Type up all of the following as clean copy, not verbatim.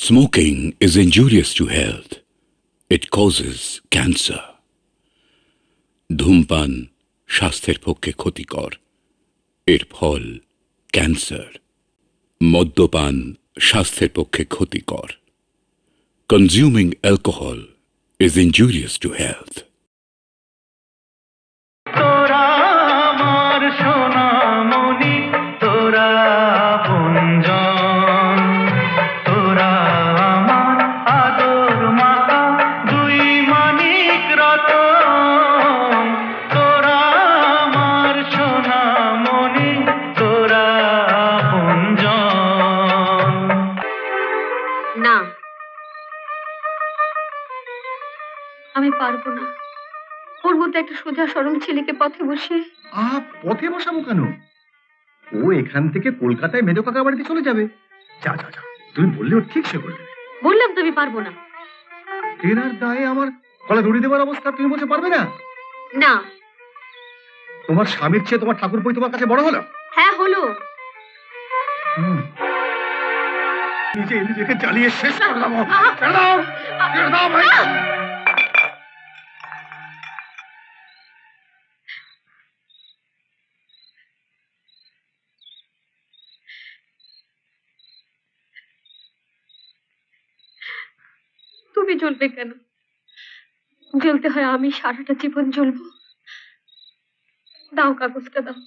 Smoking is injurious to health. It causes cancer. ধূমপান স্বাস্থ্যের পক্ষে ক্ষতিকর। এর ফল ক্যান্সার। মদ্যপান স্বাস্থ্যের পক্ষে ক্ষতিকর। Consuming alcohol is injurious to health. না, আমি পারবো না। ওর মতো একটা সোজা সরল ছেলেকে পথে বসিয়ে। পথে বসাবো কেন? ও এখান থেকে কলকাতায় মেজো কাকা বাড়িতে চলে যাবে। যা যা যা, তুমি বললে ও ঠিক সে করবে। বললাম তো আমি পারবো না। ফেরার দায়ে আমার গলা দড়ি দেওয়ার অবস্থা, তুমি বলতে পারবে না? না। তোমার স্বামীর চেয়ে তোমার ঠাকুরপোই তোমার কাছে বড় হলো? হ্যাঁ হলো। নিজেকে জ্বালিয়ে শেষ করে দেবো। ছেড়ে দাও, ছেড়ে দাও ভাই। তুমি জ্বলবে কেন? জ্বলতে হয় আমি সারাটা জীবন জ্বলবো। দাও কাগজটা দাও।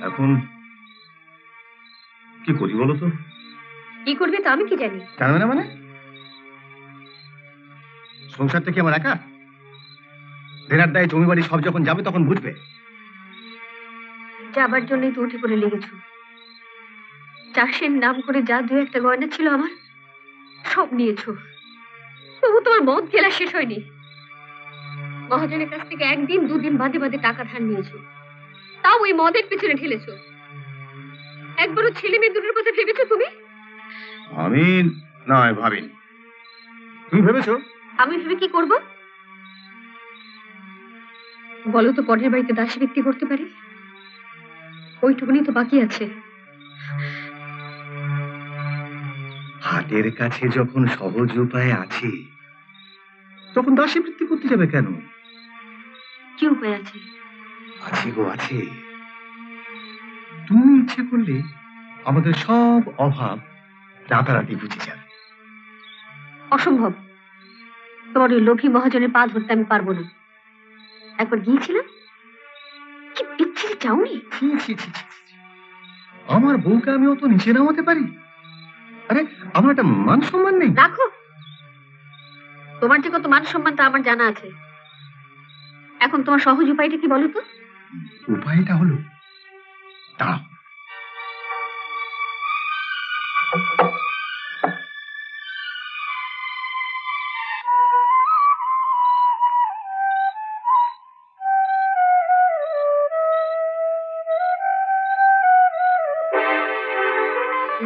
এখন কি করি বলো তো? কি করবে তা আমি কি জানি? জানবে না মানে? সংসারটা কি আমার একা? ফেরার দায়ে জমি বাড়ি সব যখন যাবে তখন বুঝবে। যাবার জন্যই তো উঠে করে লেগেছো। চাষের নাম করে যা দু একটা গয়না ছিল আমার, সব নিয়েছো। তবু তোমার মদ গেলা শেষ হয়নি। মহাজনের কাছ থেকে একদিন দুদিন বাদে বাদে টাকা ধার নিয়েছো, তাও ওই মদের পেছনে ঠেলেছো। একবারও ছেলে মেয়ে দুটোর কথা ভেবেছো তুমি? আমি নয় ভাবিনি। তুমি ভেবেছো? আমি ভেবে কি করব? বলো তো, পরের বাড়িতে দাসী বিক্রি করতে পারি? ওইটুকুনি তো বাকি আছে। হাতের কাছে যখন সহজ উপায় আছে তখন দাসী বৃত্তি করতে যাবে কেন? কি উপায় আছে? আছে গো আছে। তুমি ইচ্ছে করলে আমাদের সব অভাব রাতারাতি বুঝে যাবে। অসম্ভব। তোমার ওই লোভী মহাজনের পা ধরতে আমি পারবো না। একবার গিয়েছিলাম, কি বিচ্ছিরি চাউনি। আমার বউকে আমি অত নিচে নামাতে পারি? আরে আমার একটা মান সম্মান নেই? রাখো। তোমার যে কত মান সম্মান তা আমার জানা আছে। এখন তোমার সহজ উপায়টা কি বলো তো? উপায়টা হলো, দাঁড়াও।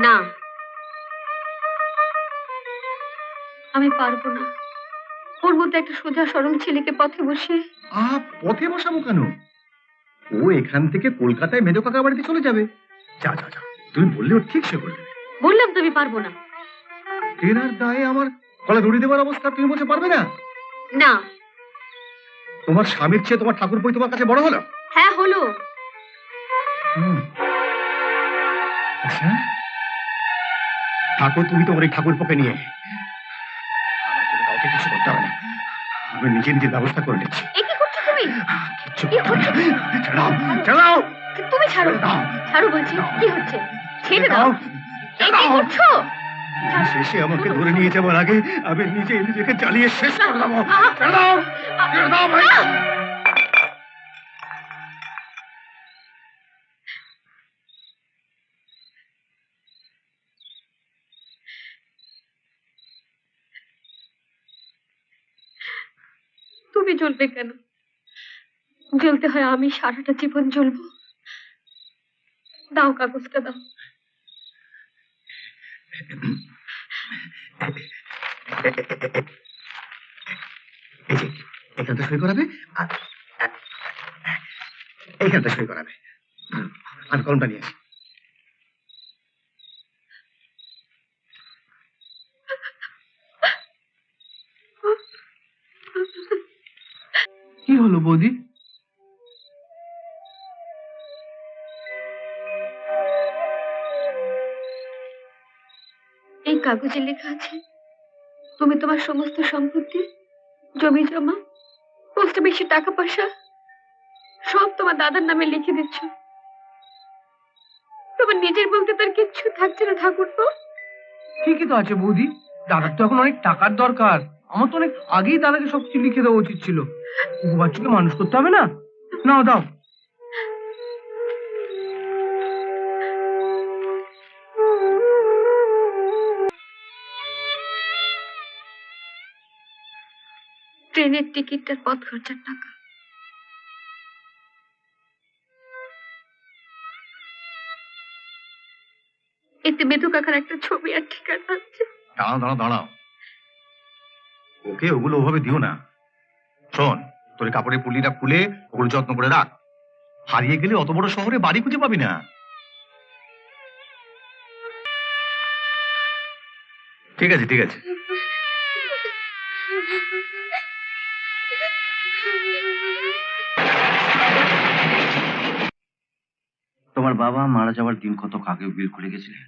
না, আমি পারবো না। ওর মতো একটা সোজা সরল ছেলেকে পথে বসিয়ে। পথে বসাবো কেন? ও এখান থেকে কলকাতায় মেজো কাকা বাড়িতে চলে যাবে। যা যা যা, তুমি বললে ও ঠিক সে করবে। বললাম তো আমি পারবো না। ফেরার দায়ে আমার গলা দড়ি দেওয়ার অবস্থা, তুমি বলতে পারবে না? না। তোমার স্বামীর চেয়ে তোমার ঠাকুরপোই তোমার কাছে বড় হলো? হ্যাঁ হলো। আচ্ছা ঠাকুর, তুমি তোমার এই ঠাকুরপোকে নিয়ে আমার জন্য কাউকে কিছু করতে হবে না। আমি নিজে নিজে ব্যবস্থা করে নিচ্ছি। এ কি করছো তুমি? কি করছো? ছাড়াও। তুমি ছাড়ো। ছাড়ো বলছি। কি হচ্ছে? ছেড়ে দাও। এ কি করছো? শেষে আমাকে ধরে নিয়ে যাওয়ার আগে আমি নিজেকে জ্বালিয়ে শেষ করে দেবো। ছেড়ে দাও, ছেড়ে দাও ভাই। তুমি জ্বলবে কেন? জ্বলতে হয় আমি সারাটা জীবন জ্বলবো। দাও কাগজটা দাও। এই যে এখানটা সই করাবে আর এইখানটা সই করাবে। আমি কলমটা নিয়ে আসি। কি হলো বৌদি? এই কাগজে লেখা আছে তুমি তোমার সমস্ত সম্পত্তি, জমি জমা, পোস্ট বেশি টাকা পয়সা সব তোমার দাদার নামে লিখে দিচ্ছ। তোমার নিজের বলতে তার কিচ্ছু থাকছে না ঠাকুরপো। ঠিকই তো আছে বৌদি, দাদার তো এখন অনেক টাকার দরকার। আমার তো অনেক আগেই দাদাকে সবকিছু লিখে দেওয়া উচিত ছিল। ও বাচ্চাকে মানুষ করতে হবে না? নাও দাও। ট্রেনের টিকিটটার পথ খরচার টাকা। এতে মেধু কাকার একটা ছবি আর ঠিকানা আছে। দাঁড়াও দাঁড়াও দাঁড়াও, ওকে ওগুলো ওভাবে দিও না। শোন, তোর কাপড়ের পুলিটা খুলে ওগুলো যত্ন করে রাখ। হারিয়ে গেলে অত বড় শহরে বাড়ি খুঁজে পাবি না। ঠিক আছে ঠিক আছে। তোমার বাবা মারা যাওয়ার দিন কত আগে বিল করে গেছিলেন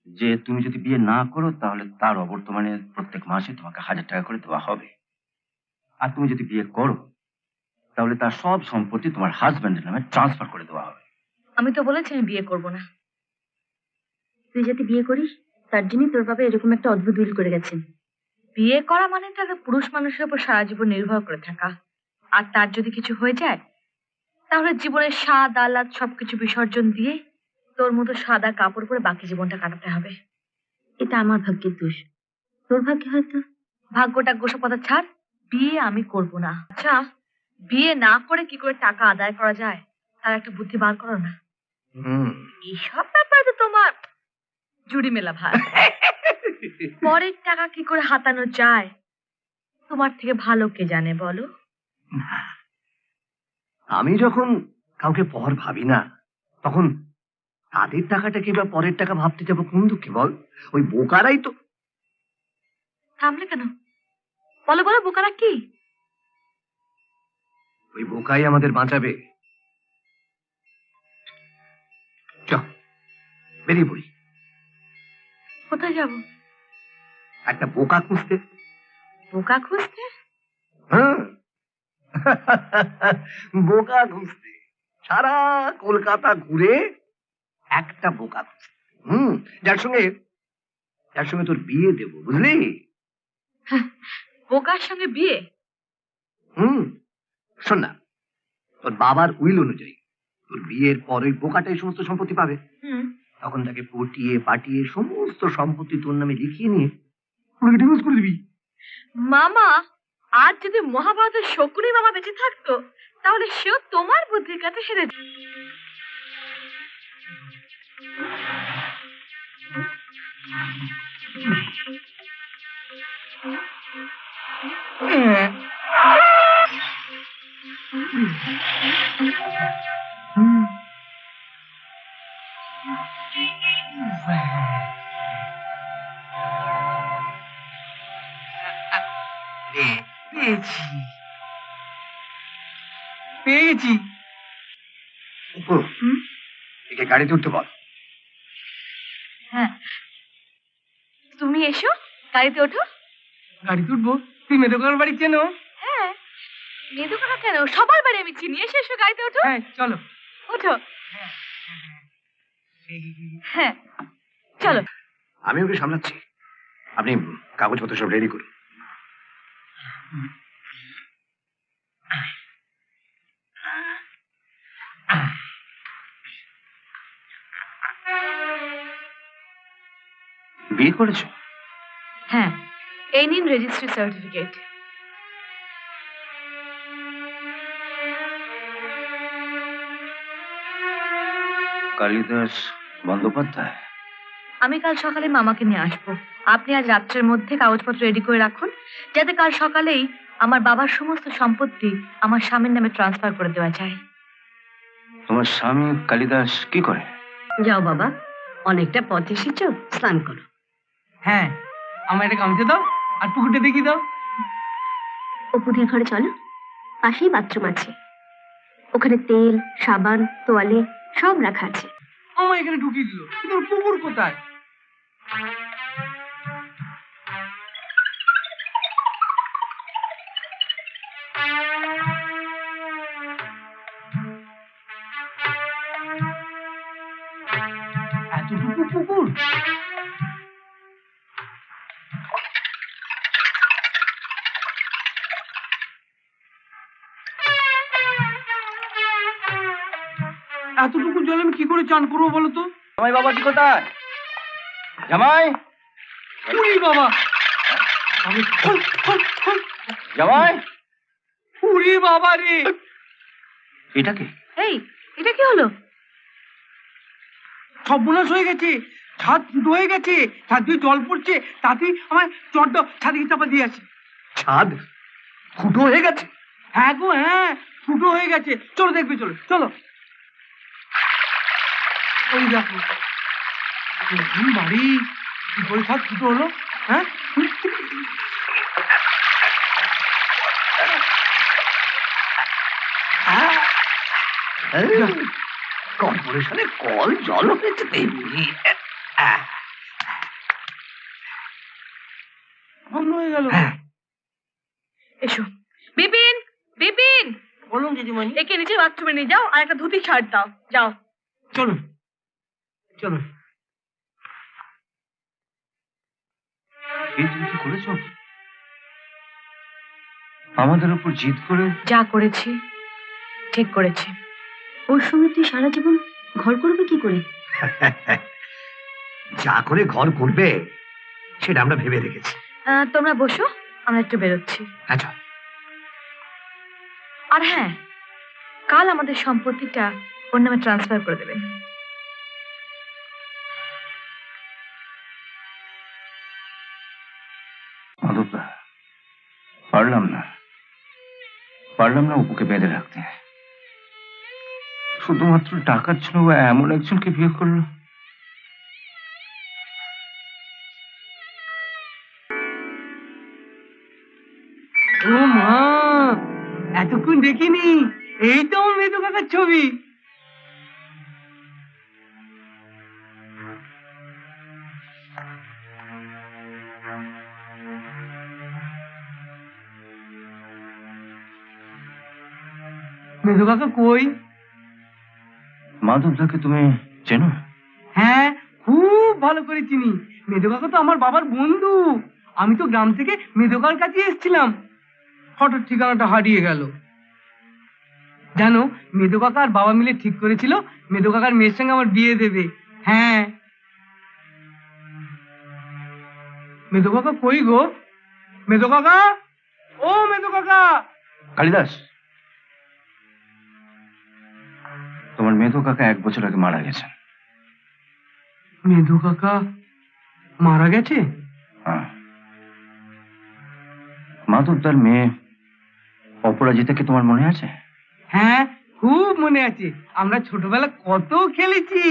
যে তুমি যদি বিয়ে না করো তাহলে তার অবর্তমানে প্রত্যেক মাসে তোমাকে 1000 টাকা করে দেওয়া হবে, আর তুমি যদি বিয়ে করো তাহলে তার সব সম্পত্তি তোমার হাজবেন্ডের নামে ট্রান্সফার করে দেওয়া হবে। আমি তো বলেছি আমি বিয়ে করব না। তুই যদি বিয়ে করিস তার জন্যই তোর বাবা এরকম একটা অদ্ভুত উইল করে গেছেন। বিয়ে করা মানে তো একটা পুরুষ মানুষের উপর সারা জীবন নির্ভর করে থাকা, আর তার যদি কিছু হয়ে যায় তাহলে জীবনের স্বাদ আহ্লাদ সবকিছু বিসর্জন দিয়ে তোর মতো সাদা কাপড় পরে বাকি জীবনটা কাটাতে হবে। এটা আমার ভাগ্যের দোষ, তোর ভাগ্যে হয়তো। ভাগ্যটা গোসপতা ছাড়, বিয়ে আমি করব না। আচ্ছা, বিয়ে না করে কি করে টাকা আদায় করা যায় তার একটা বুদ্ধি বার করো না। এইসব ব্যাপারে তো তোমার জুড়ি মেলা ভাই। পরের টাকা কি করে হাতানো যায় তোমার থেকে ভালো কে জানে বলো? আমি যখন কাউকে পর ভাবি না তখন তাদের টাকাটাকে বা পরের টাকা ভাবতে যাবো কোন দুঃখে বল? ওই বোকারাই তো। থামলে কেন? বলো বলো, বোকারা কি? ওই বোকাই আমাদের বাঁচাবে। চল বেরিয়ে পড়ি। কোথায় যাব? একটা বোকা খুঁজতে। বোকা খুঁজতে? হ্যাঁ, বোকা খুঁজতে। সারা কলকাতা ঘুরে একটা বোকা খুঁজতে। যার সঙ্গে তোর বিয়ে দেবো, বুঝলি? বোকার সঙ্গে বিয়ে? শোন না, তোর বাবার উইল অনুযায়ী তোর বিয়ের পর ওই বোকাটাই সমস্ত সম্পত্তি পাবে। তখন তাকে পটিয়ে পাটিয়ে সমস্ত সম্পত্তি তোর নামে লিখিয়ে নিয়ে ওনাকে ডিভোর্স করে দিবি। মামা, আজ যদি মহাভারতের শকুনি মামা বেঁচে থাকতো তাহলে সেও তোমার বুদ্ধির কাছে হেরে যেত। পেয়ে গেছি। একে গাড়িতে উঠতে বল। হ্যাঁ, তুমি এসো, গাড়িতে ওঠো। গাড়িতে উঠবো? তুই মেদকার বাড়ি চেনো? হ্যাঁ, মেদু কাকা কেন, সবার বাড়ি আমি চিনি। এসো এসো, গাড়িতে ওঠো। হ্যাঁ চলো। ওঠো। হ্যাঁ চলো। আমি ওকে সামলাচ্ছি, আপনি কাগজপত্র সব রেডি করুন। বিয়ে করেছো? হ্যাঁ, এই নিন রেজিস্ট্রি সার্টিফিকেট। কালিদাস বন্দ্যোপাধ্যায়? আমি কাল সকালে মামাকে নিয়ে আসবো। আপনি আজ রাত্রের মধ্যে কাগজপত্র রেডি করে রাখুন, যাতে কাল সকালেই আমার বাবার সমস্ত সম্পত্তি আমার স্বামীর নামে ট্রান্সফার করে দেওয়া যায়। তোমার স্বামী কালিদাস কি করে? যাও বাবা, অনেকটা পথ এসেছো, স্নান করো। হ্যাঁ, আমার এটা গামছা দাও আর পুকুরটা দেখিয়ে দাও। অপুদের ঘরে চলো, পাশেই বাথরুম আছে, ওখানে তেল, সাবান, তোয়ালে সব রাখা আছে। আমার এখানে ঢুকিয়ে দিল, কিন্তু ওর পুকুর কোথায়? এতটুকু পুকুর? এতটুকু জলে আমি কি করে চান করবো বলো তো? জামাই বাবাজি কোথায়? জামাই, উড়ি বাবা! আমি খোল, খোল, খোল। জামাই, উড়ি বাবা রে! এটা কি? এই, এটা কি হলো? সর্বনাশ হয়ে গেছে, ছাদ ফুটো হয়ে গেছে, ছাদ দিয়ে জল পড়ছে, তাতেই আমার চটটা ছাদে চাপা দিয়ে আছে। ছাদ ফুটো হয়ে গেছে? হ্যাঁ গো, হ্যাঁ, ফুটো হয়ে গেছে। চলো দেখবে, চলো চলো। ওই দেখো, নতুন বাড়ি, কি করে ছাদ ফুটো হলো? হ্যাঁ, কর্পোরেশনে কল জল হয়েছে তেমনি। বন্ধ হয়ে গেল। এসো। বিপিন, বিপিন, বলুন দিদিমণি। একে নিচে বাথরুমে নিয়ে যাও আর একটা ধুতি শার্ট দাও, যাও। চলো চলো। এই তুমি কি করেছো? আমাদের উপর জিদ করে? যা করেছি ঠিক করেছি। ওর সঙ্গে তুই সারা জীবন ঘর করবে কি করে? যা করে ঘর করবে সেটা আমরা ভেবে রেখেছি। তোমরা বসো, আমরা একটু বেরোচ্ছি। আচ্ছা, আর হ্যাঁ, কাল আমাদের সম্পত্তিটা ওর নামে ট্রান্সফার করে দেবেন। মাধবদা, পারলাম না অপুকে বেঁধে রাখতে। শুধুমাত্র টাকার জন্য ও এমন একজনকে বিয়ে করলো। ও মা, এতক্ষণ দেখিনি। এই তো আমার মেদু কাকার ছবি। মেদু কাকা কই? মাধবদাকে তুমি চেনো? হ্যাঁ, খুব ভালো করে চিনি। মেদু কাকা তো আমার বাবার বন্ধু। আমি তো গ্রাম থেকে মেদু কাকার কাছে এসেছিলাম, হঠাৎ ঠিকানাটা হারিয়ে গেল। জানো, মেদু কাকা আর বাবা মিলে ঠিক করেছিল মেদু কাকার মেয়ের সঙ্গে আমার বিয়ে দেবে। হ্যাঁ, মেদু কাকা কই গো? মেদু কাকা, ও মেদু কাকা! কালিদাস, তোমার মেধো কাকা 1 বছর আগে মারা গেছেন। মেদু কাকা মারা গেছে? হ্যাঁ। মাধবদার মেয়ে অপরাজিতাকে তোমার মনে আছে? হ্যাঁ, খুব মনে আছে। আমরা ছোটবেলা কত খেলেছি।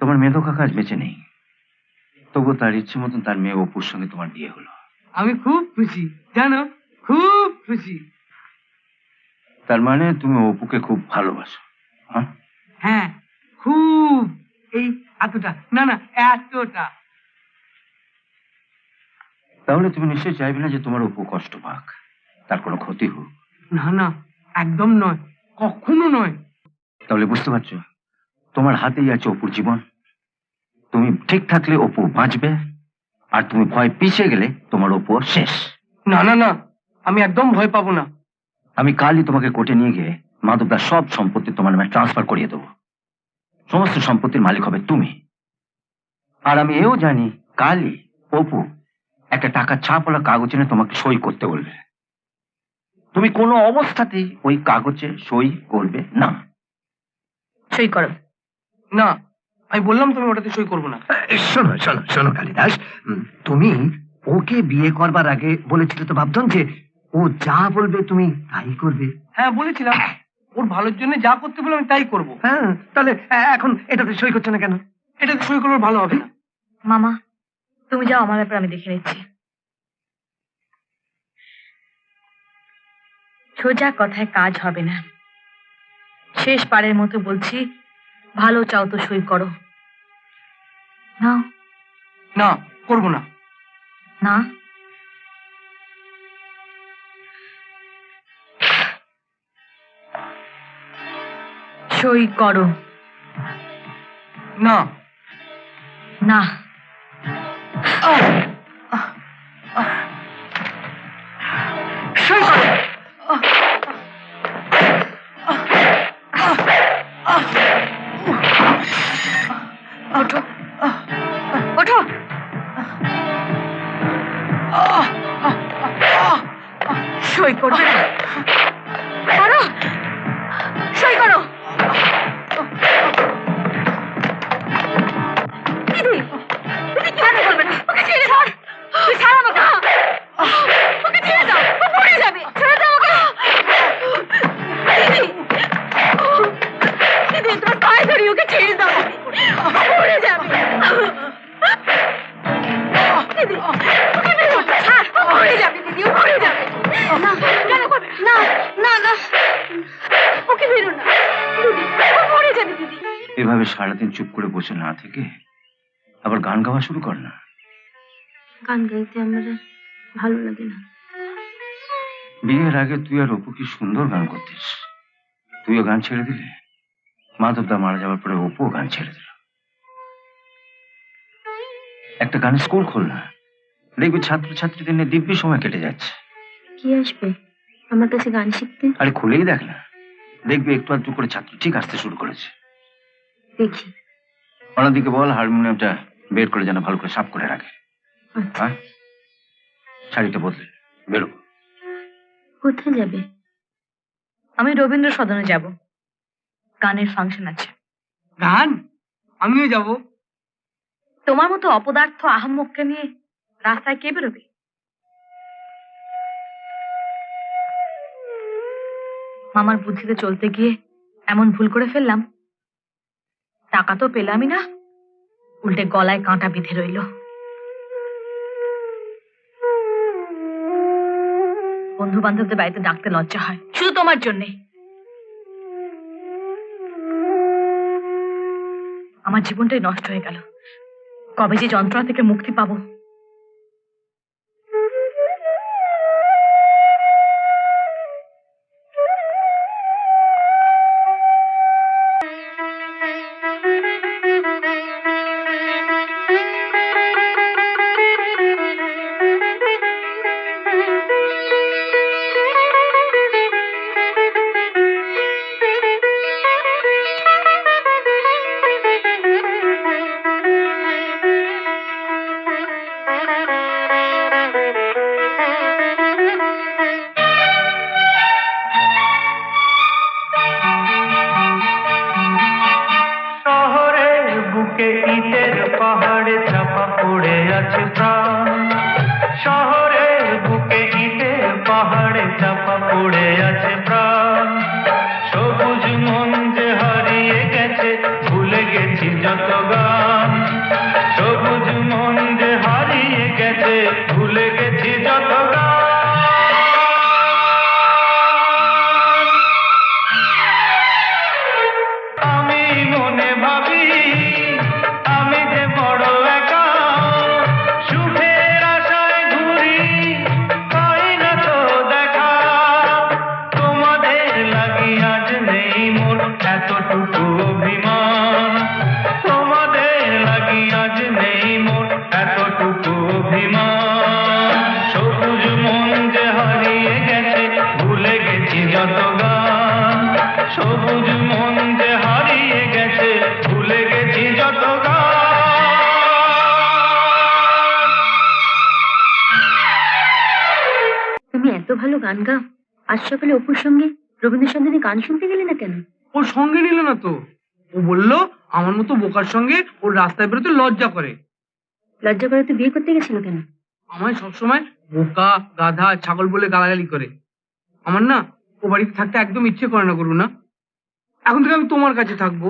তোমার মেধো কাকা আজ বেঁচে নেই, তবু তার ইচ্ছে মতন তার মেয়ে অপুর সঙ্গে তোমার বিয়ে হলো। আমি খুব খুশি, জানো, খুব খুশি। তার মানে তুমি অপুকে খুব ভালোবাসো? হ্যাঁ, হ্যাঁ, খুব। এই এতটা না, না এতটা। তাহলে তুমি নিশ্চয়ই চাইবে না যে তোমার অপু কষ্ট পাক, তার কোনো ক্ষতি হোক। না না, একদম নয়, কখনো নয়। তাহলে বুঝতে পারছো, তোমার হাতেই আছে অপুর জীবন। তুমি ঠিক থাকলে অপু বাঁচবে, আর তুমি ভয় পিছিয়ে গেলে তোমার অপু শেষ। না না না, আমি একদম ভয় পাবো না। আমি কালই তোমাকে কোর্টে নিয়ে গিয়ে মাধবদার সব সম্পত্তি তোমার নামে ট্রান্সফার করিয়ে দেবো। সমস্ত সম্পত্তির মালিক হবে তুমি। আর আমি এও জানি কালই অপু একটা টাকা ছাপওয়ালা কাগজ এনে তোমাকে সই করতে বলবে। তুমি কোনো অবস্থাতেই ওই কাগজে সই করবে না। সই করো। না, আমি বললাম তো আমি ওটাতে সই করবো না। শোনো শোনো শোনো কালিদাস, তুমি ওকে বিয়ে করবার আগে বলেছিলে তো ভাবতন যে ও যা বলবে তুমি তাই করবে। হ্যাঁ বলেছিলাম, ওর ভালোর জন্য যা করতে বলে আমি তাই করবো। হ্যাঁ, তাহলে এখন এটাতে সই করছে না কেন? এটাতে সই করলে ওর ভালো হবে না। মামা তুমি যাও, আমার ব্যাপারে আমি দেখে নিচ্ছি। সোজা কথায় কাজ হবে না। শেষ পারের মতো বলছি, ভালো চাও তো সই করো। নাও। না, করবো না। না, সই করো। না। না, সই করো। ওঠো, ওঠো। সই করবে না? করো, সই করো। দিদি, দিদি কেন করবে না? ওকে ছেড়ে দাও। তুই ছাড় আমাকে। ওকে ছেড়ে দাও, ও মরে যাবে। ছেড়ে দাও ওকে। দিদি, দিদি তোমার পায়ে ধরি, ওকে ছেড়ে দাও। ও মরে যাবে। দিদি, ওকে মেরো না। ছাড়, ও মরে যাবে দিদি, ও মরে যাবে। না, কেন করবে? না, না, না, ওকে মেরো না দিদি, ও মরে যাবে দিদি। এভাবে সারাদিন চুপ করে বসে না থেকে আবার গান গাওয়া শুরু কর না। গান গাইতে আমার আর ভালো লাগে না। বিয়ের আগে তুই আর অপু কি সুন্দর গান করতিস। তুইও গান ছেড়ে দিলে, মাধবদা মারা যাওয়ার পরে অপুও গান ছেড়ে দিল। একটা গানের স্কুল খোল না, দেখবি ছাত্রছাত্রীদের নিয়ে দিব্যি সময় কেটে যাচ্ছে। কি আসবে আমার কাছে গান শিখতে? আরে খুলেই দেখ না, দেখবি একটু আধটু করে ছাত্র ঠিক আসতে শুরু করেছে। দেখি। অন্যদিকে বল হারমোনিয়ামটা বের করে যেন ভালো করে সাফ করে রাখে। আচ্ছা। হ্যাঁ, শাড়িটা বদলে বেরো। কোথায় যাবে? আমি রবীন্দ্র সদনে যাব, গানের ফাংশন আছে। গান? আমিও যাব। তোমার মতো অপদার্থ আহাম্মককে নিয়ে রাস্তায় কে বেরোবে? মামার বুদ্ধিতে চলতে গিয়ে এমন ভুল করে ফেললাম, টাকা তো পেলামই না, উল্টে গলায় কাঁটা বিঁধে রইল। বন্ধু বান্ধবদের বাড়িতে ডাকতে লজ্জা হয়, শুধু তোমার জন্যে। আমার জীবনটাই নষ্ট হয়ে গেল। কবে যে যন্ত্রণা থেকে মুক্তি পাবো। ভালো গান গাও, আজ সকালে অপুর সঙ্গে রবীন্দ্রসদনে গান শুনতে গেলে না কেন? ওর সঙ্গে নিল না তো, ও বললো আমার মতো বোকার সঙ্গে ওর রাস্তায় বেরোতে লজ্জা করে। লজ্জা করে তো বিয়ে করতে গেছিল কেন? আমায় সবসময় বোকা, গাধা, ছাগল বলে গালাগালি করে। আমার না ও বাড়িতে থাকতে একদম ইচ্ছে করে না, করু না। এখন থেকে আমি তোমার কাছে থাকবো।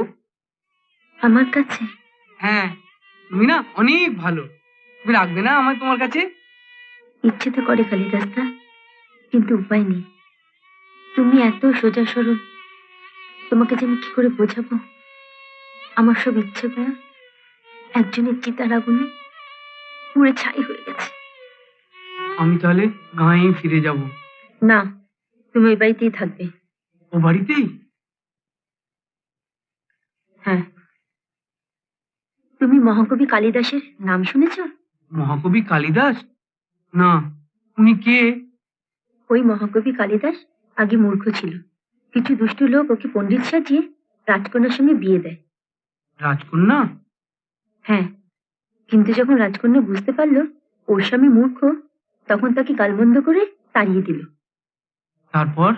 আমার কাছে? হ্যাঁ, তুমি না অনেক ভালো। তুমি রাখবে না আমায় তোমার কাছে? ইচ্ছে তো করে কালিদাসদা, কিন্তু উপায় নেই। তুমি এত সোজা সরল, তোমাকে যে আমি কি করে বোঝাবো? আমার সব ইচ্ছেগুলো একজনের চিতার আগুনে পুড়ে ছাই হয়ে গেছে। আমি তাহলে গাঁয়ে ফিরে যাব? না, তুমি ওই বাড়িতেই থাকবে। ও বাড়িতেই? হ্যাঁ। তুমি মহাকবি কালিদাসের নাম শুনেছ? মহাকবি কালিদাস? না, উনি কে? ওই মহাকবি কালিদাস আগে মূর্খ ছিল। কিছু দুষ্টু লোক ওকে পণ্ডিত সাজিয়ে রাজকন্যার সঙ্গে বিয়ে দেয়। রাজকন্যা? হ্যাঁ, কিন্তু যখন রাজকন্যা বুঝতে পারলো ওর স্বামী মূর্খ, তখন তাকে গালমন্দ করে তাড়িয়ে দিল। তারপর?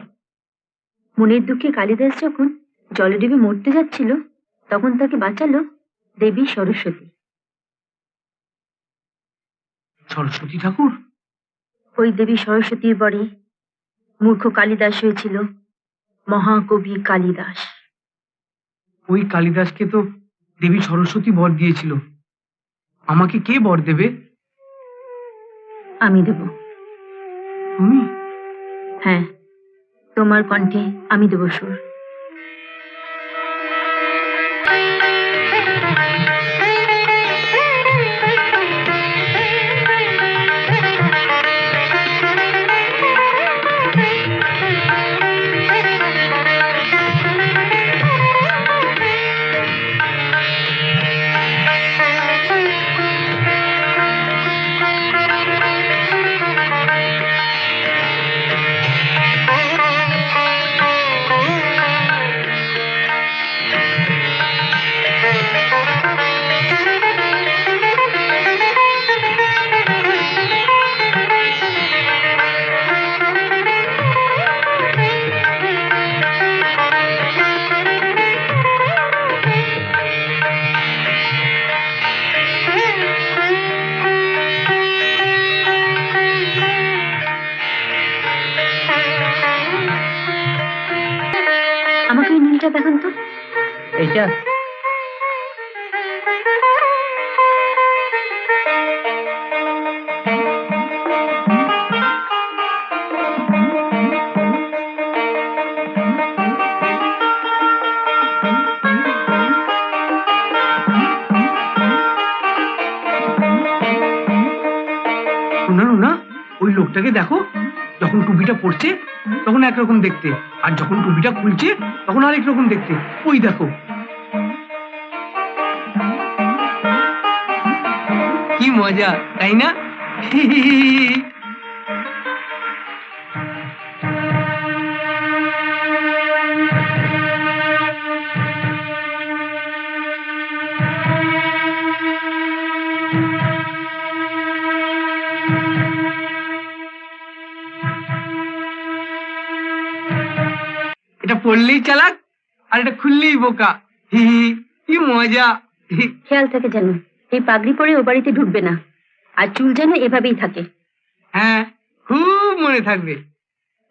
মনের দুঃখে কালিদাস যখন জলে ডুবে মরতে যাচ্ছিল, তখন তাকে বাঁচালো দেবী সরস্বতী। সরস্বতী ঠাকুর? ওই দেবী সরস্বতীর বরে মূর্খ কালিদাস হয়েছিল মহাকবি কালিদাস। ওই কালিদাসকে তো দেবী সরস্বতী বর দিয়েছিল। আমাকে কে বর দেবে? আমি দেব। তুমি? হ্যাঁ, তোমার কণ্ঠে আমি দেব সুর। আমাকে ওই নীলটা দেখান তো। এইটা? না, ওই লোকটাকে দেখো, যখন টুপিটা পরছে তখন একরকম দেখতে, আর যখন টুপিটা খুলছে তখন আরেক রকম দেখতে। ওই দেখো। কি মজা, তাই না? এটা পড়লেই চালাক, আর এটা খুললেই বোকা। কি মজা। খেয়াল থাকে যেন এই পাগড়ি পরে ও বাড়িতে ঢুকবে না, আর চুল যেন এভাবেই থাকে। হ্যাঁ, খুব মনে থাকবে।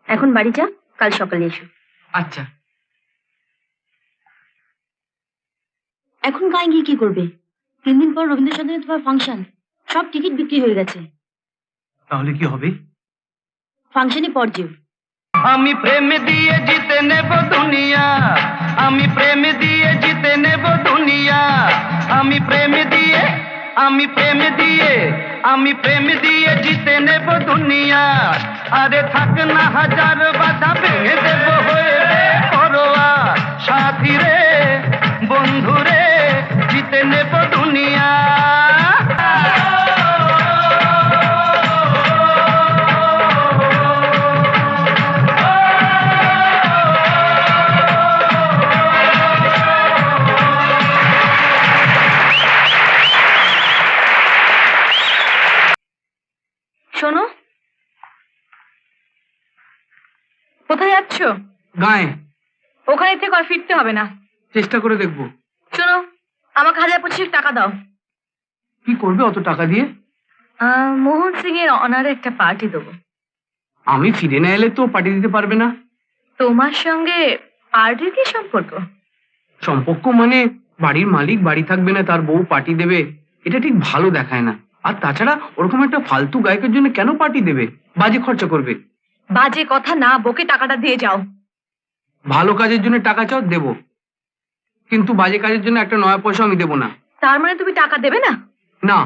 এখন বাড়ি যা, কাল সকালে এসো। আচ্ছা। এখন গায়ে গিয়ে কি করবে? 3 দিন পর রবীন্দ্র সদনে তোমার ফাংশন, সব টিকিট বিক্রি হয়ে গেছে। তাহলে কি হবে? ফাংশনে পর যেও। আমি প্রেম দিয়ে জিতে নেব দুনিয়া, আমি প্রেম দিয়ে জিতে নেব দুনিয়া, আমি প্রেম দিয়ে, আমি প্রেম দিয়ে, আমি প্রেম দিয়ে জিতে নেব দুনিয়া। আরে থাক না হাজার বাধা ভেঙে দেব হয়ে পরোয়া, সাথী রে, বন্ধু রে, জিতে নেব দুনিয়া। শোনো, কোথায় যাচ্ছ? গায়ে। ওখানে থেকে আর ফিরতে হবে না। চেষ্টা করে দেখবো। শোনো, আমাকে 1,25০ টাকা দাও। কি করবে অত টাকা দিয়ে? মোহন সিং এর অনারে একটা পার্টি দেবো। আমি ফিরে না এলে তো পার্টি দিতে পারবে না। তোমার সঙ্গে পার্টির কি সম্পর্ক? সম্পর্ক মানে বাড়ির মালিক বাড়ি থাকবে না, তার বউ পার্টি দেবে, এটা ঠিক ভালো দেখায় না। আর তাছাড়া ওরকম একটা ফালতু গায়কের জন্য কেন পার্টি দেবে? বাজে খরচা করবে। বাজে কথা না বকে টাকাটা দিয়ে যাও। ভালো কাজের জন্য টাকা চাও, দেবো, কিন্তু বাজে কাজের জন্য একটা নয়া পয়সা আমি দেবো না। তার মানে তুমি টাকা দেবে না? না।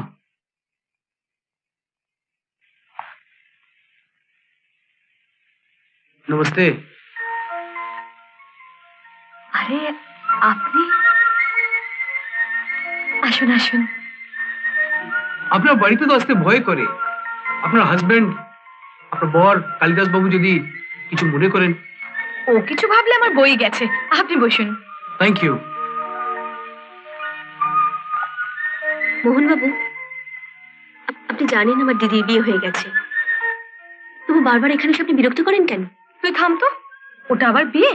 নমস্তে। আরে আপনি, আসুন আসুন। আপনার বাড়িতে তো আসতে ভয় করে। আপনার হাজবেন্ড, আপনার বর কালিদাস বাবু যদি কিছু মনে করেন। ও কিছু ভাবলে আমার বই গেছে, আপনি বসুন। Thank you. মোহনবাবু, আপনি জানেন আমার দিদির বিয়ে হয়ে গেছে, তবু বারবার এখানে এসে আপনি বিরক্ত করেন কেন? তুই থাম তো, ওটা আবার বিয়ে?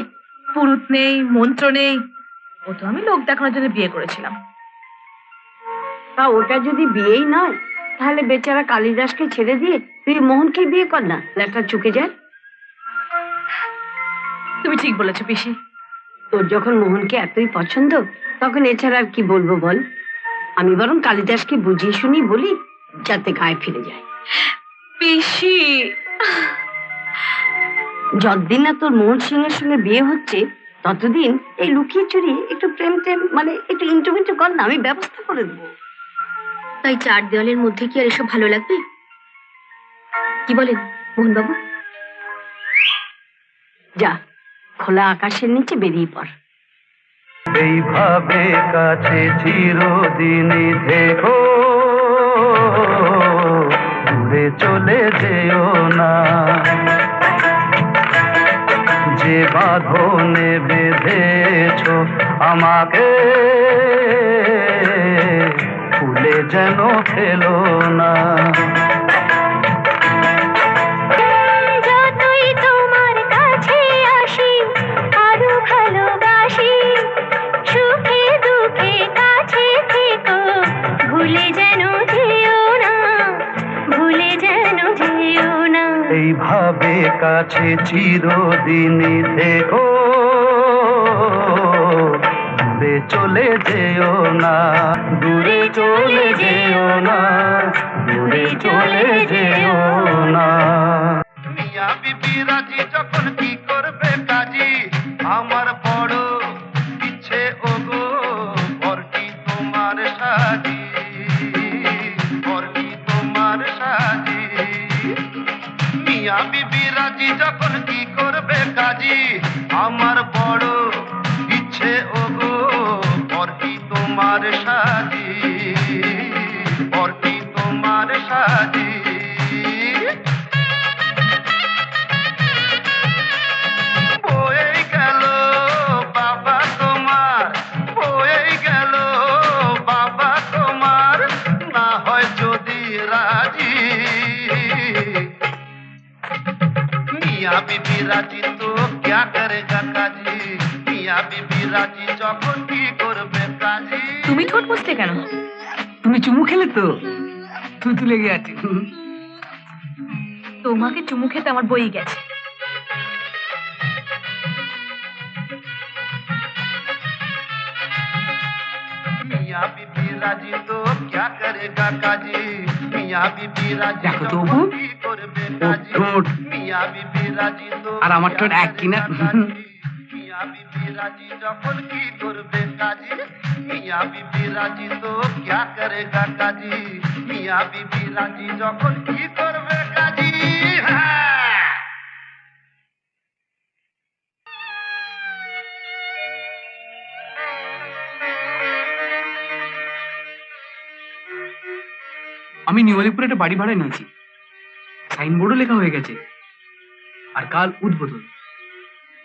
পুরুত নেই, মন্ত্র নেই, ও তো আমি লোক দেখানোর জন্য বিয়ে করেছিলাম। তা ওটা যদি বিয়েই নয়, তাহলে বেচারা কালিদাসকে ছেড়ে দিয়ে তুই মোহনকে বিয়ে কর না, লেটা চুকে যায়। তুমি ঠিক বলেছো পিসি। তোর যখন মোহনকে এতই পছন্দ, তখন এছাড়া আর কি বলবো বল। আমি বরং কালিদাসকে বুঝিয়ে শুনি বলি, যাতে গায়ে ফিরে যায়। পিসি, যতদিন না তোর মোহন সিং এর সঙ্গে বিয়ে হচ্ছে, ততদিন এই লুকিয়ে চুরি একটু প্রেম টেম মানে একটু ইন্টু কর না, আমি ব্যবস্থা করে দেবো। তাই 4 দেওয়ালের মধ্যে কি আর এসব ভালো লাগবে? কি বলেন মোহনবাবু? যা, খোলা আকাশের নিচে বেরিয়ে পড়। এইভাবে কাছে চিরদিনই থেকো, দূরে চলে যেও না। যে বাঁধনে বেঁধেছো আমাকে, ভুলে যেন ফেলো না। যতই তোমার কাছে আসি আরো ভালোবাসি, সুখে দুঃখে কাছে থেকো, ভুলে যেন যেও না, ভুলে যেন যেও না। এইভাবে কাছে চিরদিনই থেকো, দূরে চলে যেও না, দূরে চলে যেও না, দূরে চলে যেও না। মিয়া বিবি রাজি যখন কি করবে কাজী, আমার বড় ইচ্ছে ওগো, বরটি তোমার সাজি, বরটি তোমার সাজি। মিয়া বিবি রাজি যখন কি করবে কাজী, আমার বড় ইচ্ছে ওগো, বরটি তোমার সাজি, বরটি তোমার সাজি। বয়ে গেল বাবা তোমার, বয়ে গেল বাবা তোমার, না হয় যদি রাজি। মিয়া বিবি রাজি তো क्या करेगा काजी, মিয়া বিবি রাজি যখন কি করবে কাজী। তুমি ঠোঁট মুছতে কেন? তুমি চুমু খেলে তো থুতু লেগে আছে। তোমাকে চুমু খেতে আমার বই গেছে। মিয়া বিবি রাজি তো क्या करेगा काजी, মিয়া বিবি রাজি দেখো তো যখন অপু, কি করবে ও কাজী। ঠোঁট মিয়া বিবি রাজি তো আর আমার ঠোঁট এক কিনা। মিয়া বিবি রাজি যখন কি করবে কাজী, মিয়া বিবি রাজি তো क्या करेगा काजी, মিয়া বিবি রাজি যখন কি করবে কাজী। হ্যাঁ। আমি নিউ আলিপুরে একটা বাড়ি ভাড়া নিয়েছি, সাইনবোর্ডও লেখা হয়ে গেছে, আর কাল উদ্বোধন।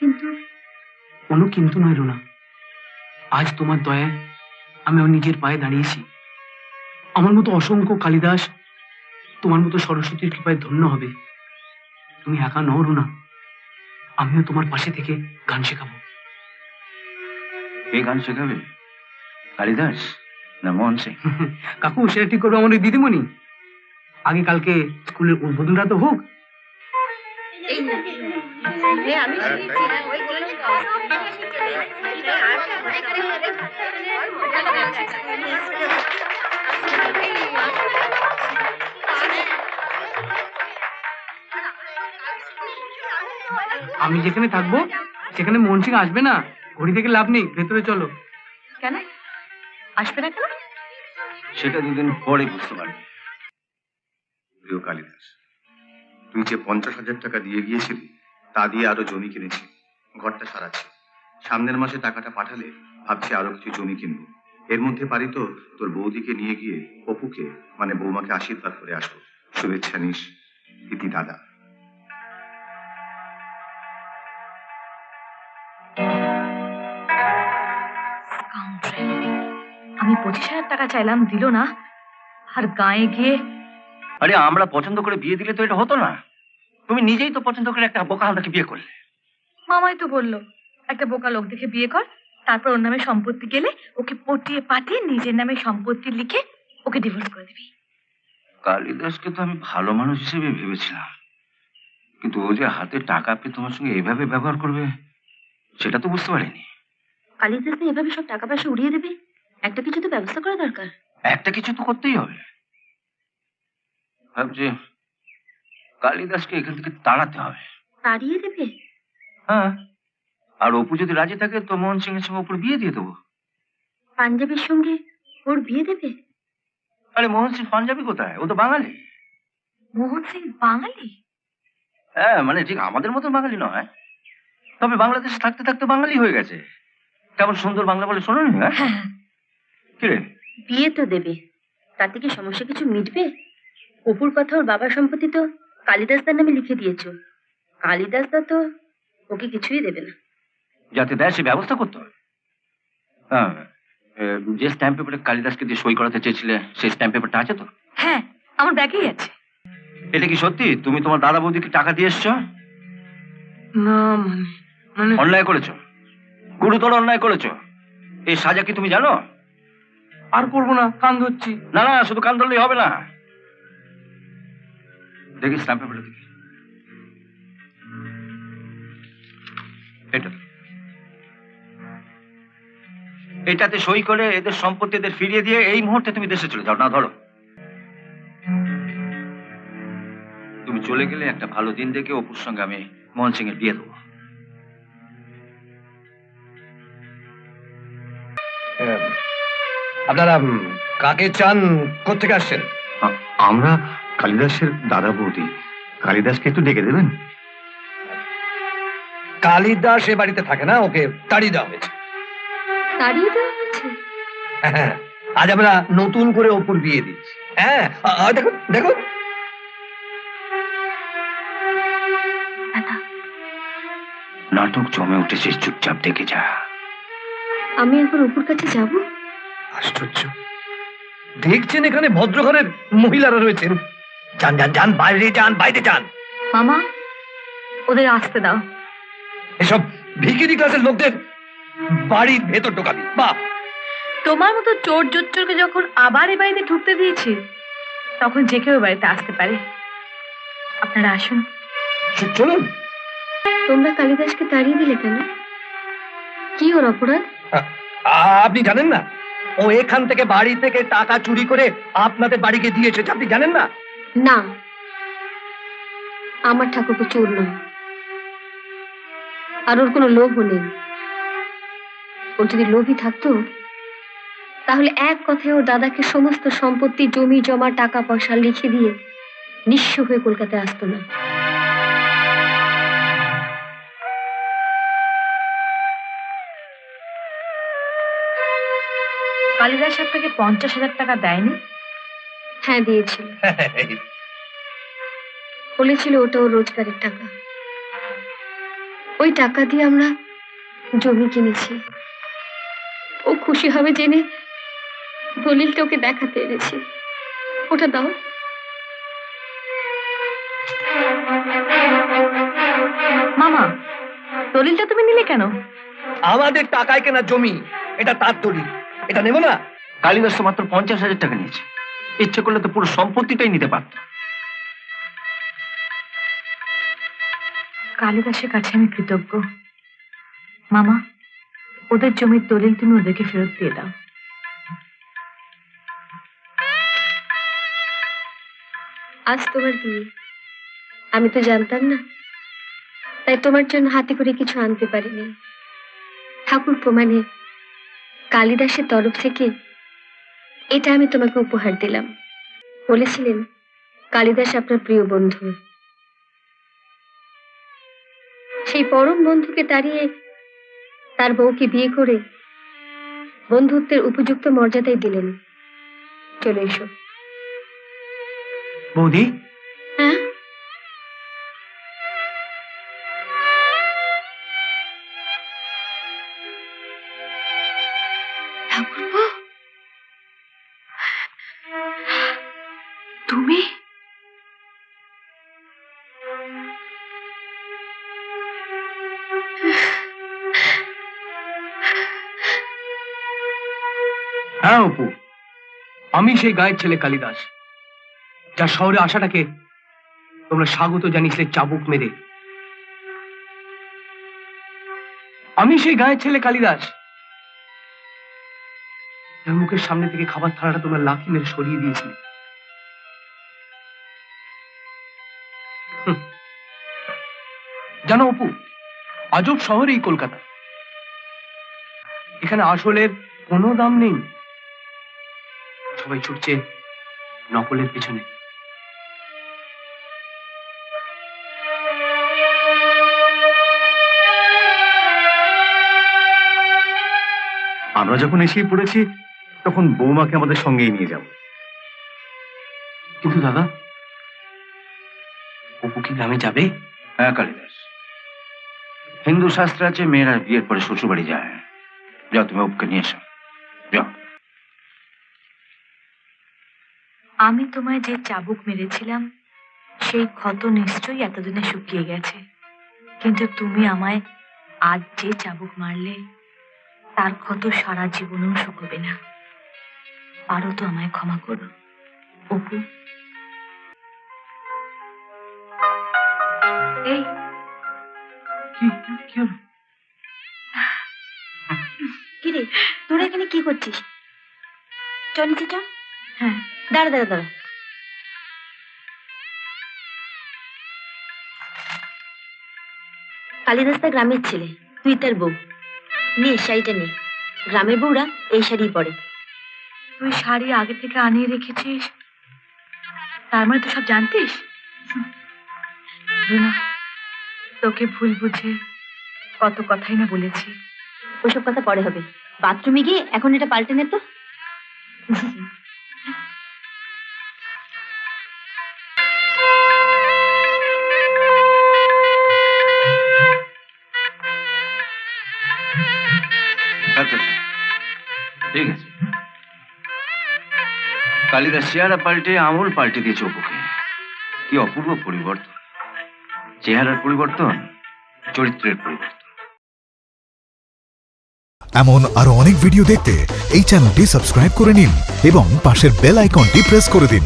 কিন্তু কোনো কিন্তু নয় রুনা, আজ তোমার দয়ায় আমি আমার নিজের পায়ে দাঁড়িয়েছি। আমার মতো অসংখ্য কালিদাস তোমার মতো সরস্বতীর কৃপায় ধন্য হবে। তুমি একা নও রুনা, আমিও তোমার পাশে থেকে গান শেখাবো। কে গান শেখাবে? কালিদাস না মোহন সিং? কাকু সেটা ঠিক করবো আমাদের দিদিমণি। আগে কালকে স্কুলের উদ্বোধনটা তো হোক। আমি যেখানে থাকবো সেখানে মোহন সিং আসবে না। ঘড়ি থেকে লাভ নেই, ভেতরে চলো। কেন আসবে না কেন? সেটা দুদিন পরে বুঝতে পারবে। প্রিয় কালিদাস, তুই যে 50,000 টাকা দিয়ে গিয়েছিলি তা দিয়ে আরো জমি কিনেছি, ঘরটা সারাচ্ছি। সামনের মাসে টাকাটা পাঠালে ভাবছি আরো কিছু জমি কিনবো। এর মধ্যে পারি তো তোর বৌদিকে নিয়ে গিয়ে অপুকে মানে বৌমাকে আশীর্বাদ করে আসবো। শুভেচ্ছা নিস, ইতি দাদা। আমি 25,000 টাকা চাইলাম, দিল না। আর গায়ে গিয়ে আরে আমরা পছন্দ করে বিয়ে দিলে তো এটা হতো না। তুমি নিজেই তো পছন্দ করে একটা বোকা হালদাকে বিয়ে করলে। মামাই তো বললো একটা বোকা লোক দেখে বিয়ে কর, তারপর ওর নামে সম্পত্তি গেলে ওকে পটিয়ে পাঠিয়ে নিজের নামে সম্পত্তি লিখে ওকে ডিভোর্স করে দিবি। কালিদাসকে তো আমি ভালো মানুষ হিসেবে ভেবেছিলাম, কিন্তু ও যে হাতে টাকা পেয়ে তোমার সঙ্গে এইভাবে ব্যবহার করবে সেটা তো বুঝতে পারিনি। কালিদাস না এভাবে সব টাকা পয়সা উড়িয়ে দেবে? একটা কিছু তো ব্যবস্থা করা দরকার। একটা কিছু তো করতেই হবে। ভাবছি কালিদাসকে এখান থেকে তাড়াতে হবে। তাড়িয়ে দেবে? হ্যাঁ, আর অপু যদি রাজি থাকে তো মোহন সিং এর সঙ্গে অপুর বিয়ে দিয়ে দেবো। পাঞ্জাবির সঙ্গে ওর বিয়ে দেবে? আরে মোহন সিং পাঞ্জাবি কোথায়, ও তো বাঙালি। মোহন সিং বাঙালি? হ্যাঁ, মানে ঠিক আমাদের মতো বাঙালি নয়, তবে বাংলাদেশে থাকতে থাকতে বাঙালি হয়ে গেছে। কেমন সুন্দর বাংলা বলে শোনোনি? হ্যাঁ, কিরে বিয়ে তো দেবে, তাতে কি সমস্যা কিছু মিটবে? অপুর কথা ওর বাবার সম্পত্তি তো কালিদাসদার নামে লিখে দিয়েছো। কালিদাসদা তো ওকে কিছুই দেবে না। যাতে দেয় সে ব্যবস্থা করতে হবে। হ্যাঁ, যে স্ট্যাম্প পেপারে কালিদাসকে দিয়ে সই করাতে চেয়েছিলে সেই স্ট্যাম্প পেপারটা আছে তো? হ্যাঁ, আমার ব্যাগেই আছে। এটা কি সত্যি তুমি তোমার দাদা বৌদিকে টাকা দিয়ে এসছো? না মানে অন্যায় করেছো, গুরুতর অন্যায় করেছো। এই সাজা কি তুমি জানো? আর করবো না, কান ধরছি। না না, শুধু কান ধরলেই হবে না। দেখি স্ট্যাম্প পেপারটা দেখি। এটাতে সই করে এদের সম্পত্তি এদের ফিরিয়ে দিয়ে এই মুহূর্তে তুমি দেশে চলে যাও। না ধরো, তুমি চলে গেলে একটা ভালো দিন দেখে অপুর সঙ্গে আমি মোহন সিং এর বিয়ে দেবো। আপনারা কাকে চান, কোথেকে আসছেন? আমরা কালিদাসের দাদা বৌদি। কালিদাসকে একটু ডেকে দেবেন? কালিদাস এ বাড়িতে থাকে না, ওকে তাড়িয়ে দেওয়া হয়েছে। তাড়িয়ে দেওয়া হয়েছে? হ্যাঁ, আজ আমরা নতুন করে অপুর বিয়ে দিচ্ছি। হ্যাঁ, দেখুন দেখুন। নাটক জমে উঠেছে, চুপচাপ দেখে যা। আমি একবার অপুর কাছে যাব। আশ্চর্য, দেখছেন এখানে ভদ্রঘরের মহিলারা রয়েছেন। যান যান যান, বাইরে যান, বাইরে যান। মামা, ওদের আসতে দাও। এসব ভিখিরি ক্লাসের লোকদের বাড়ির ভেতর ঢোকাবি? বাহ, তোমার মতো চোর জোচ্চরকে যখন আবার এ বাড়িতে ঢুকতে দিয়েছি, তখন যে কেউ বাড়িতে আসতে পারে। আপনারা আসুন। চলুন। তোমরা কালিদাসকে তাড়িয়ে দিলে কেন? কি ওর অপরাধ? আপনি জানেন না? ও এখান থেকে বাড়ি থেকে টাকা চুরি করে আপনাদের বাড়িকে দিয়ে এসেছে, আপনি জানেন না? না, আমার ঠাকুরপো চোর নয়, আর ওর কোনো লোভও নেই। ও যদি লোভী থাকতো তাহলে এক কথায় ওর দাদাকে সমস্ত সম্পত্তি, জমি জমা, টাকা পয়সা লিখে দিয়ে নিঃস্ব হয়ে কলকাতায় আসতো না। কালিদাস আপনাকে 50,000 টাকা দেয়নি? হ্যাঁ, দিয়েছিল। বলেছিল ওটা ওর রোজগারের টাকা। ওই টাকা দিয়ে আমরা জমি কিনেছি। ও খুশি হবে জেনে দলিলটা ওকে দেখাতে এনেছি। ওটা দাও। মামা, দলিলটা তুমি নিলে কেন? আমাদের টাকায় কেনা জমি, এটা তার দলিল। এটা নেবো না। কালিদাস তো মাত্র 50,000 টাকা নিয়েছে, ইচ্ছে করলে তো পুরো সম্পত্তিটাই নিতে পারত। কালিদাসের কাছে আমি কৃতজ্ঞ। মামা, ওদের জমির দলিল তুমি ওদেরকে ফেরত দিয়ে দাও। আজ তোমার বিয়ে, আমি তো জানতাম না, তাই তোমার জন্য হাতে করে কিছু আনতে পারিনি। ঠাকুর প্রমাণে কালিদাসের তরফ থেকে এটা আমি তোমাকে উপহার দিলাম। বলেছিলেন কালিদাস আপনার প্রিয় বন্ধু, সেই পরম বন্ধুকে তাড়িয়ে তার বউকে বিয়ে করে বন্ধুত্বের উপযুক্ত মর্যাদাই দিলেন। চলে এসো। বৌদি, হ্যাঁ, ঠাকুরপো, তুমি? হ্যাঁ অপু, আমি সেই গায়ের ছেলে কালিদাস, যার শহরে আসাটাকে তোমরা স্বাগত জানিয়েছিলে চাবুক মেরে। আমি সেই গায়ের ছেলে কালিদাস, যার মুখের সামনে থেকে খাবার থালাটা তোমরা লাথি মেরে সরিয়ে দিয়েছিলে। জানো অপু, আজব শহর এই কলকাতা। এখানে আসলের কোনো দাম নেই, সবাই ছুটছে নকলের পিছনে। আমরা যখন এসেই পড়েছি তখন বৌমাকে আমাদের সঙ্গেই নিয়ে যাব। কিন্তু দাদা, অপু কি গ্রামে যাবে? হ্যাঁ কালিদাস, হিন্দু শাস্ত্রে আছে মেয়েরা বিয়ের পরে শ্বশুর বাড়ি যায়। যাও, তুমি অপুকে নিয়ে এসো, যাও। আমি তোমায় যে চাবুক মেরেছিলাম সেই ক্ষত নিশ্চয়ই এতদিনে শুকিয়ে গেছে, কিন্তু তুমি আমায় আজ যে চাবুক মারলে তার ক্ষত সারা জীবনেও শুকোবে না। পারো তো আমায় ক্ষমা করো অপু? এই কি হলো? কিরে, তোরা এখানে কি করছিস? চল নিচে চল। হ্যাঁ, দাঁড়া দাঁড়া দাঁড়া। কালিদাস তার গ্রামের ছেলে, তুই তার বউ। নে শাড়িটা নে, গ্রামের বউরা এই শাড়ি পরে। তুই শাড়ি আগে থেকে আনিয়ে রেখেছিস, তার মানে তুই সব জানতিস? রুনা, তোকে ভুল বুঝে কত কথাই না বলেছি। ওসব কথা পরে হবে, বাথরুমে গিয়ে এখন এটা পাল্টে নে তো। ঠিক আছে, কালিদাস চেহারা পাল্টে আমল পাল্টে দিয়েছে অপুকে। কি অপূর্ব পরিবর্তন! চেহারার পরিবর্তন, চরিত্রের পরিবর্তন। এমন আরো অনেক ভিডিও দেখতে এই চ্যানেলটি সাবস্ক্রাইব করে নিন এবং পাশের বেল আইকনটি প্রেস করে দিন।